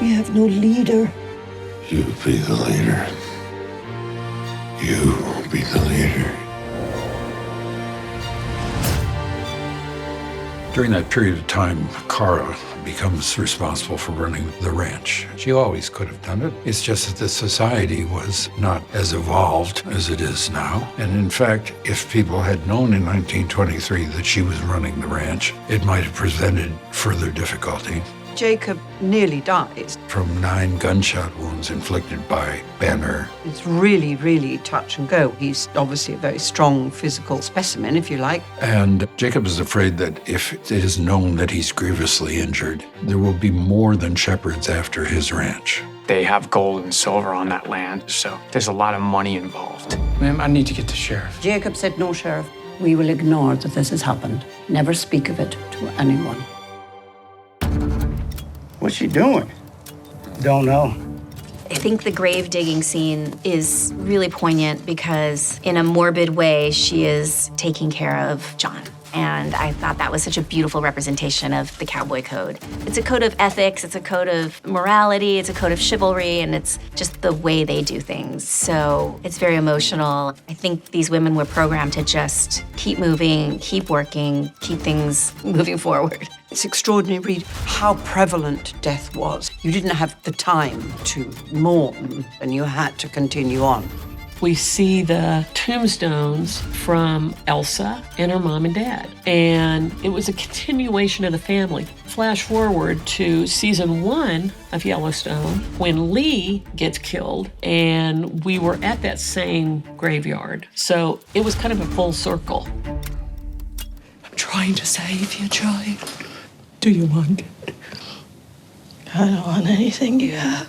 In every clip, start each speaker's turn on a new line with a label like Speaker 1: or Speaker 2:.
Speaker 1: We have no leader.
Speaker 2: You be the leader. You be the leader.
Speaker 3: During that period of time, Cara becomes responsible for running the ranch. She always could have done it. It's just that the society was not as evolved as it is now. And in fact, if people had known in 1923 that she was running the ranch, it might have presented further difficulty.
Speaker 4: Jacob nearly dies.
Speaker 3: From 9 gunshot wounds inflicted by Banner.
Speaker 4: It's really, really touch and go. He's obviously a very strong physical specimen, if you like.
Speaker 3: And Jacob is afraid that if it is known that he's grievously injured, there will be more than shepherds after his ranch.
Speaker 5: They have gold and silver on that land, so there's a lot of money involved. Ma'am, I need to get the sheriff.
Speaker 1: Jacob said, no, Sheriff. We will ignore that this has happened. Never speak of it to anyone.
Speaker 6: What's she doing? Don't know.
Speaker 7: I think the grave digging scene is really poignant because in a morbid way, she is taking care of John. And I thought that was such a beautiful representation of the cowboy code. It's a code of ethics, it's a code of morality, it's a code of chivalry, and it's just the way they do things. So it's very emotional. I think these women were programmed to just keep moving, keep working, keep things moving forward.
Speaker 4: It's extraordinary, read how prevalent death was. You didn't have the time to mourn, and you had to continue on.
Speaker 8: We see the tombstones from Elsa and her mom and dad. And it was a continuation of the family. Flash forward to season 1 of Yellowstone when Lee gets killed, and we were at that same graveyard. So it was kind of a full circle.
Speaker 1: I'm trying to save you, Joy. Do you want it? I don't want anything you have.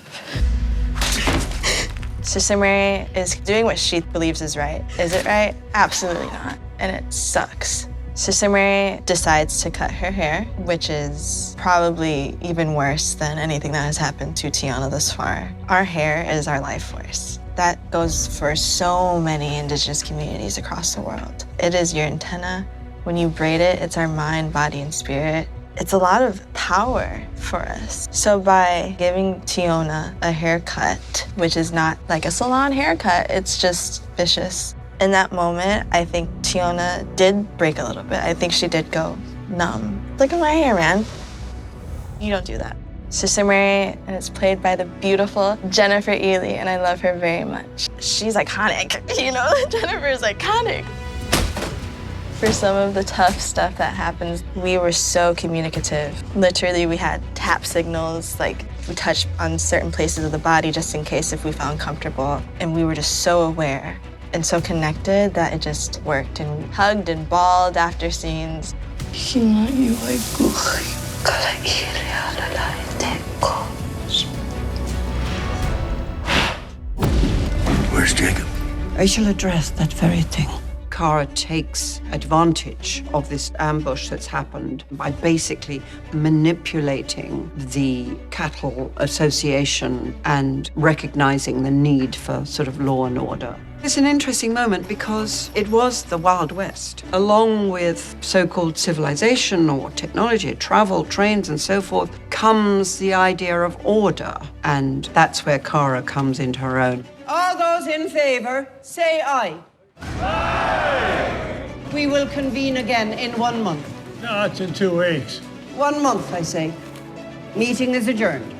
Speaker 9: Sister Mary is doing what she believes is right. Is it right? Absolutely not. And it sucks. Sister Mary decides to cut her hair, which is probably even worse than anything that has happened to Tiana thus far. Our hair is our life force. That goes for so many Indigenous communities across the world. It is your antenna. When you braid it, it's our mind, body, and spirit. It's a lot of power for us. So by giving Tiona a haircut, which is not like a salon haircut, it's just vicious. In that moment, I think Tiona did break a little bit. I think she did go numb. Look at my hair, man. You don't do that. Sister Mary, and it's played by the beautiful Jennifer Ely, and I love her very much. She's iconic, you know? Jennifer is iconic. For some of the tough stuff that happens, we were so communicative. Literally, we had tap signals, like we touched on certain places of the body just in case if we felt uncomfortable. And we were just so aware and so connected that it just worked. And we hugged and bawled after scenes.
Speaker 2: Where's Jacob?
Speaker 1: I shall address that very thing.
Speaker 4: Cara takes advantage of this ambush that's happened by basically manipulating the cattle association and recognizing the need for sort of law and order. It's an interesting moment because it was the Wild West. Along with so-called civilization or technology, travel, trains, and so forth, comes the idea of order. And that's where Cara comes into her own. All those in favor, say aye. Aye. We will convene again in 1 month.
Speaker 6: No, it's in 2 weeks.
Speaker 4: 1 month, I say. Meeting is adjourned.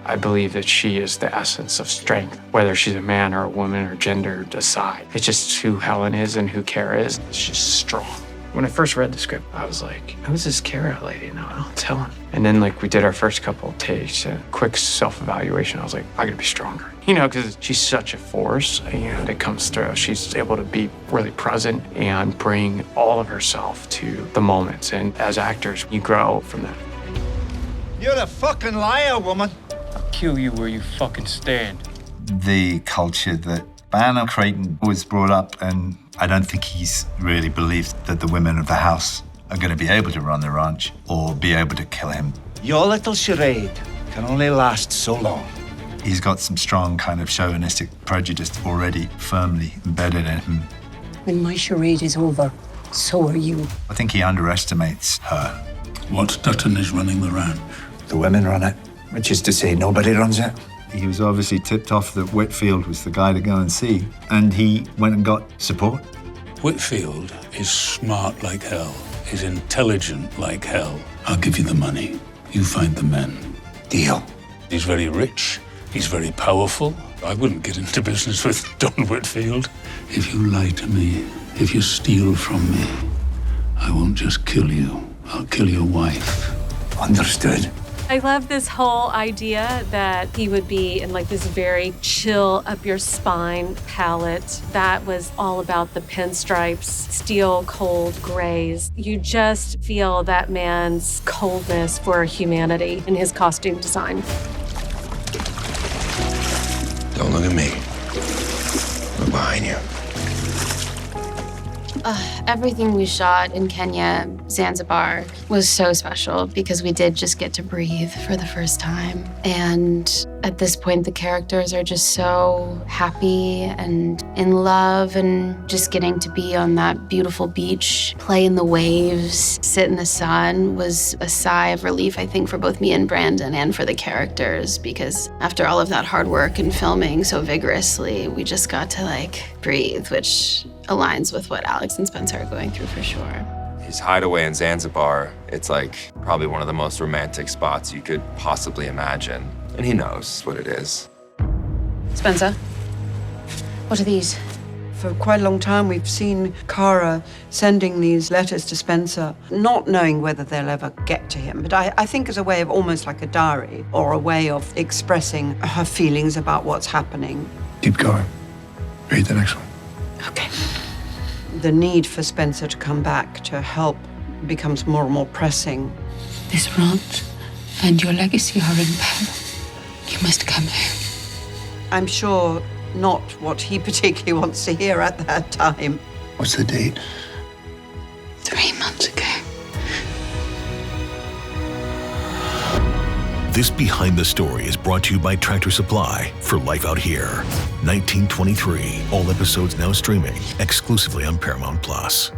Speaker 5: I believe that she is the essence of strength, whether she's a man or a woman or gender aside. It's just who Helen is and who Cara is. It's just strong. When I first read the script, I was like, who's this Cara lady? No, it's Helen. And then we did our first couple of takes, a quick self-evaluation. I was like, I gotta be stronger. Because she's such a force, and it comes through. She's able to be really present and bring all of herself to the moments. And as actors, you grow from that.
Speaker 6: You're a fucking liar, woman.
Speaker 5: I'll kill you where you fucking stand.
Speaker 10: The culture that Banner Creighton was brought up, and I don't think he's really believed that the women of the house are going to be able to run the ranch or be able to kill him.
Speaker 6: Your little charade can only last so long.
Speaker 10: He's got some strong kind of chauvinistic prejudice already firmly embedded in him.
Speaker 1: When my charade is over, so are you.
Speaker 10: I think he underestimates her.
Speaker 3: What Dutton is running the ranch?
Speaker 10: The women run it.
Speaker 6: Which is to say, nobody runs it.
Speaker 10: He was obviously tipped off that Whitfield was the guy to go and see, and he went and got support.
Speaker 11: Whitfield is smart like hell. He's intelligent like hell. I'll give you the money. You find the men.
Speaker 6: Deal.
Speaker 11: He's very rich. He's very powerful. I wouldn't get into business with Don Whitfield. If you lie to me, if you steal from me, I won't just kill you. I'll kill your wife.
Speaker 6: Understood.
Speaker 12: I love this whole idea that he would be in like this very chill up your spine palette that was all about the pinstripes, steel cold grays. You just feel that man's coldness for humanity in his costume design.
Speaker 2: Don't look at me. Look behind you.
Speaker 7: Everything we shot in Kenya, Zanzibar, was so special because we did just get to breathe for the first time. And at this point, the characters are just so happy and in love and just getting to be on that beautiful beach, play in the waves, sit in the sun was a sigh of relief, I think, for both me and Brandon and for the characters, because after all of that hard work and filming so vigorously, we just got to breathe, which aligns with what Alex and Spencer are going through for sure.
Speaker 13: His hideaway in Zanzibar, it's probably one of the most romantic spots you could possibly imagine. And he knows what it is.
Speaker 7: Spencer, what are these?
Speaker 4: For quite a long time, we've seen Cara sending these letters to Spencer, not knowing whether they'll ever get to him. But I think as a way of almost like a diary or a way of expressing her feelings about what's happening.
Speaker 2: Keep going. Read the next one.
Speaker 7: Okay.
Speaker 4: The need for Spencer to come back to help becomes more and more pressing.
Speaker 1: This front and your legacy are in peril. You must come home.
Speaker 4: I'm sure not what he particularly wants to hear at that time.
Speaker 2: What's the date?
Speaker 1: 3 months ago.
Speaker 14: This Behind the Story is brought to you by Tractor Supply for Life Out Here. 1923. All episodes now streaming exclusively on Paramount Plus.